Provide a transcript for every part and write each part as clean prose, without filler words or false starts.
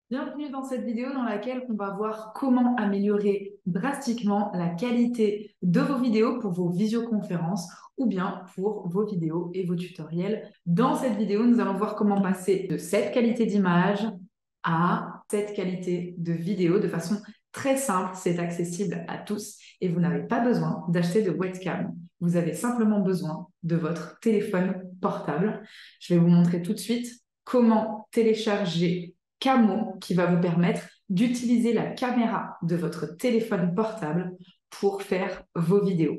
Bienvenue dans cette vidéo dans laquelle on va voir comment améliorer drastiquement la qualité de vos vidéos pour vos visioconférences ou bien pour vos vidéos et vos tutoriels. Dans cette vidéo, nous allons voir comment passer de cette qualité d'image à cette qualité de vidéo de façon très simple. C'est accessible à tous et vous n'avez pas besoin d'acheter de webcam. Vous avez simplement besoin de votre téléphone portable. Je vais vous montrer tout de suite comment télécharger Camo qui va vous permettre d'utiliser la caméra de votre téléphone portable pour faire vos vidéos.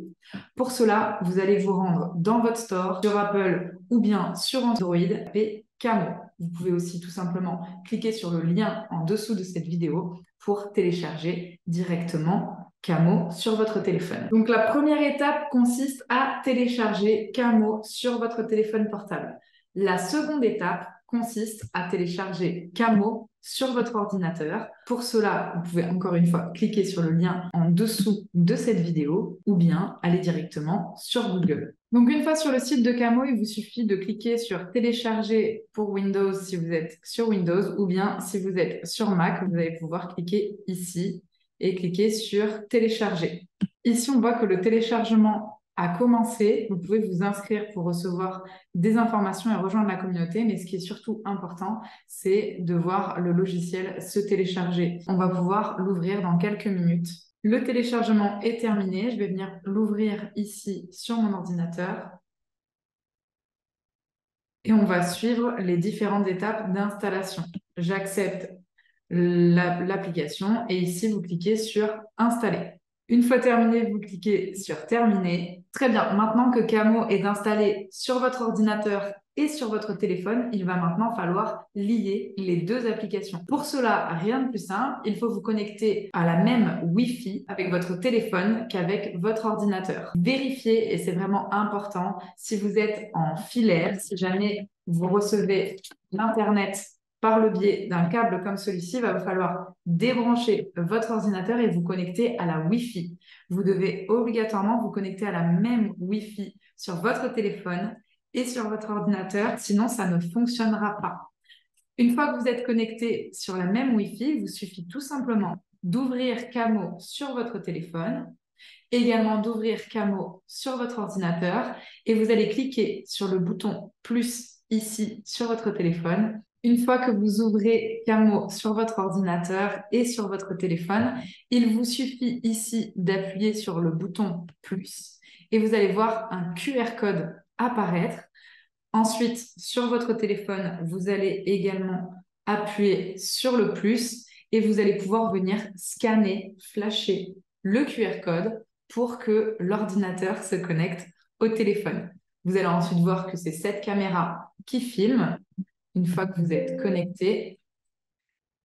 Pour cela, vous allez vous rendre dans votre store, sur Apple ou bien sur Android, et Camo. Vous pouvez aussi tout simplement cliquer sur le lien en dessous de cette vidéo pour télécharger directement Camo sur votre téléphone. Donc la première étape consiste à télécharger Camo sur votre téléphone portable. La seconde étape consiste à télécharger Camo sur votre ordinateur. Pour cela, vous pouvez encore une fois cliquer sur le lien en dessous de cette vidéo ou bien aller directement sur Google. Donc une fois sur le site de Camo, il vous suffit de cliquer sur télécharger pour Windows si vous êtes sur Windows ou bien si vous êtes sur Mac, vous allez pouvoir cliquer ici et cliquer sur télécharger. Ici, on voit que le téléchargement a commencé. Vous pouvez vous inscrire pour recevoir des informations et rejoindre la communauté. Mais ce qui est surtout important, c'est de voir le logiciel se télécharger. On va pouvoir l'ouvrir dans quelques minutes. Le téléchargement est terminé. Je vais venir l'ouvrir ici sur mon ordinateur. Et on va suivre les différentes étapes d'installation. J'accepte l'application et ici, vous cliquez sur Installer. Une fois terminé, vous cliquez sur Terminer. Très bien, maintenant que Camo est installé sur votre ordinateur et sur votre téléphone, il va maintenant falloir lier les deux applications. Pour cela, rien de plus simple, il faut vous connecter à la même Wi-Fi avec votre téléphone qu'avec votre ordinateur. Vérifiez, et c'est vraiment important, si vous êtes en filaire, si jamais vous recevez l'Internet par le biais d'un câble comme celui-ci, il va vous falloir débrancher votre ordinateur et vous connecter à la Wi-Fi. Vous devez obligatoirement vous connecter à la même Wi-Fi sur votre téléphone et sur votre ordinateur, sinon ça ne fonctionnera pas. Une fois que vous êtes connecté sur la même Wi-Fi, il vous suffit tout simplement d'ouvrir Camo sur votre téléphone, également d'ouvrir Camo sur votre ordinateur et vous allez cliquer sur le bouton plus ici sur votre téléphone. Une fois que vous ouvrez Camo sur votre ordinateur et sur votre téléphone, il vous suffit ici d'appuyer sur le bouton plus et vous allez voir un QR code apparaître. Ensuite, sur votre téléphone, vous allez également appuyer sur le plus et vous allez pouvoir venir scanner, flasher le QR code pour que l'ordinateur se connecte au téléphone. Vous allez ensuite voir que c'est cette caméra qui filme. Une fois que vous êtes connecté,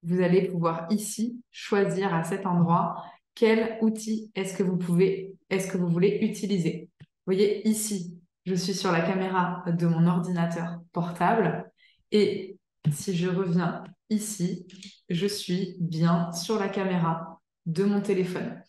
vous allez pouvoir ici choisir à cet endroit quel outil est-ce que vous voulez utiliser. Vous voyez ici, je suis sur la caméra de mon ordinateur portable et si je reviens ici, je suis bien sur la caméra de mon téléphone.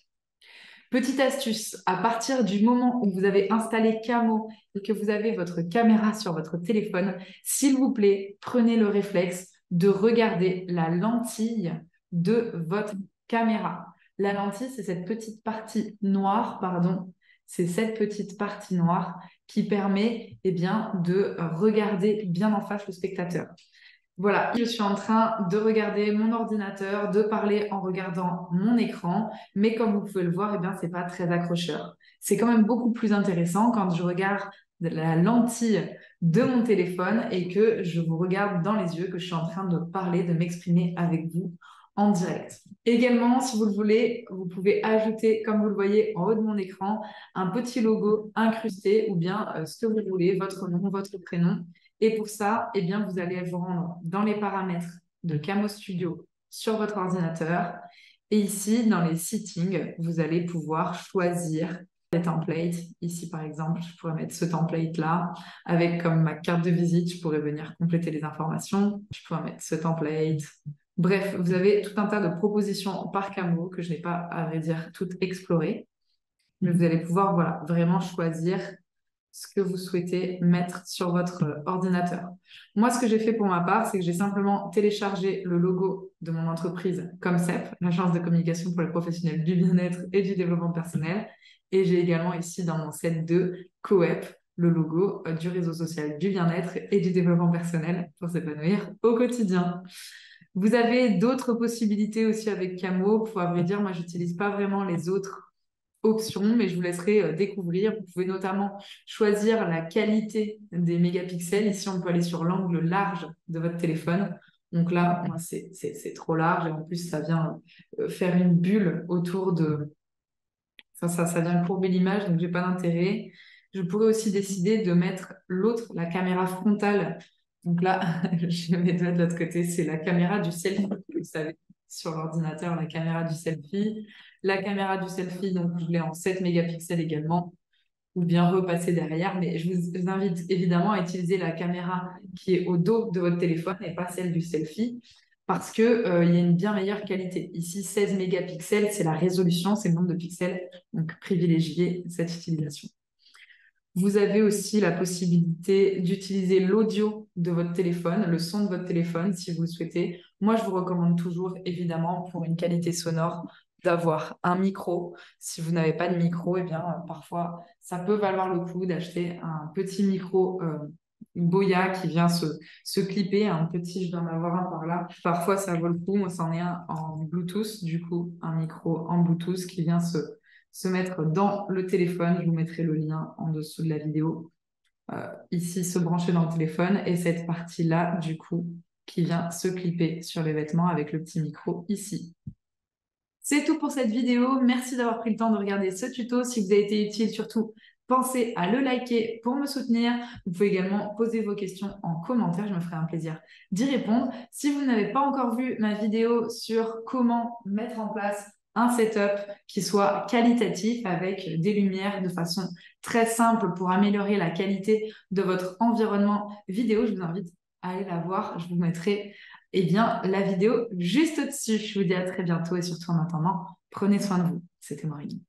Petite astuce, à partir du moment où vous avez installé Camo et que vous avez votre caméra sur votre téléphone, s'il vous plaît, prenez le réflexe de regarder la lentille de votre caméra. La lentille, c'est cette petite partie noire, pardon, c'est cette petite partie noire qui permet bien, de regarder bien en face le spectateur. Voilà, je suis en train de regarder mon ordinateur, de parler en regardant mon écran, mais comme vous pouvez le voir, c'est pas très accrocheur. C'est quand même beaucoup plus intéressant quand je regarde la lentille de mon téléphone et que je vous regarde dans les yeux, que je suis en train de parler, de m'exprimer avec vous en direct. Également, si vous le voulez, vous pouvez ajouter, comme vous le voyez en haut de mon écran, un petit logo incrusté ou bien ce que vous voulez, votre nom, votre prénom. Et pour ça, vous allez vous rendre dans les paramètres de Camo Studio sur votre ordinateur. Et ici, dans les settings, vous allez pouvoir choisir les templates. Ici, par exemple, je pourrais mettre ce template-là. Avec comme ma carte de visite, je pourrais venir compléter les informations. Je pourrais mettre ce template. Bref, vous avez tout un tas de propositions par Camo que je n'ai pas, à vrai dire, toutes explorées. Mais vous allez pouvoir vraiment choisir ce que vous souhaitez mettre sur votre ordinateur. Moi, ce que j'ai fait pour ma part, c'est que j'ai simplement téléchargé le logo de mon entreprise Comcep, l'agence de communication pour les professionnels du bien-être et du développement personnel. Et j'ai également ici dans mon set de Coep, le logo du réseau social du bien-être et du développement personnel pour s'épanouir au quotidien. Vous avez d'autres possibilités aussi avec Camo. Pour à vrai dire, moi, j'utilise pas vraiment les autres options, mais je vous laisserai découvrir. Vous pouvez notamment choisir la qualité des mégapixels. Ici, on peut aller sur l'angle large de votre téléphone. Donc là, moi, c'est trop large et en plus, ça vient faire une bulle autour de... ça vient courber l'image, donc j'ai pas d'intérêt. Je pourrais aussi décider de mettre l'autre, la caméra frontale. Donc là, je mets de l'autre côté, c'est la caméra du selfie. Vous savez, sur l'ordinateur, la caméra du selfie. La caméra du selfie, donc je l'ai en 7 mégapixels également, ou bien repasser derrière. Mais je vous invite évidemment à utiliser la caméra qui est au dos de votre téléphone et pas celle du selfie, parce qu'il y a une bien meilleure qualité. Ici, 16 mégapixels, c'est la résolution, c'est le nombre de pixels, donc privilégiez cette utilisation. Vous avez aussi la possibilité d'utiliser l'audio de votre téléphone, le son de votre téléphone si vous le souhaitez. Moi, je vous recommande toujours, évidemment, pour une qualité sonore, d'avoir un micro. Si vous n'avez pas de micro, eh bien, parfois, ça peut valoir le coup d'acheter un petit micro Boya qui vient se clipper. Un petit, je dois en avoir un par là. Parfois, ça vaut le coup. Moi, c'en est un en Bluetooth, du coup, un micro en Bluetooth qui vient se mettre dans le téléphone. Je vous mettrai le lien en dessous de la vidéo. Ici, se brancher dans le téléphone et cette partie-là, du coup, qui vient se clipper sur les vêtements avec le petit micro ici. C'est tout pour cette vidéo. Merci d'avoir pris le temps de regarder ce tuto. Si vous avez été utile, surtout, pensez à le liker pour me soutenir. Vous pouvez également poser vos questions en commentaire. Je me ferai un plaisir d'y répondre. Si vous n'avez pas encore vu ma vidéo sur comment mettre en place un setup qui soit qualitatif avec des lumières de façon très simple pour améliorer la qualité de votre environnement vidéo, je vous invite à aller la voir. Je vous mettrai bien, la vidéo juste au-dessus. Je vous dis à très bientôt et surtout en attendant, prenez soin de vous. C'était Maureen.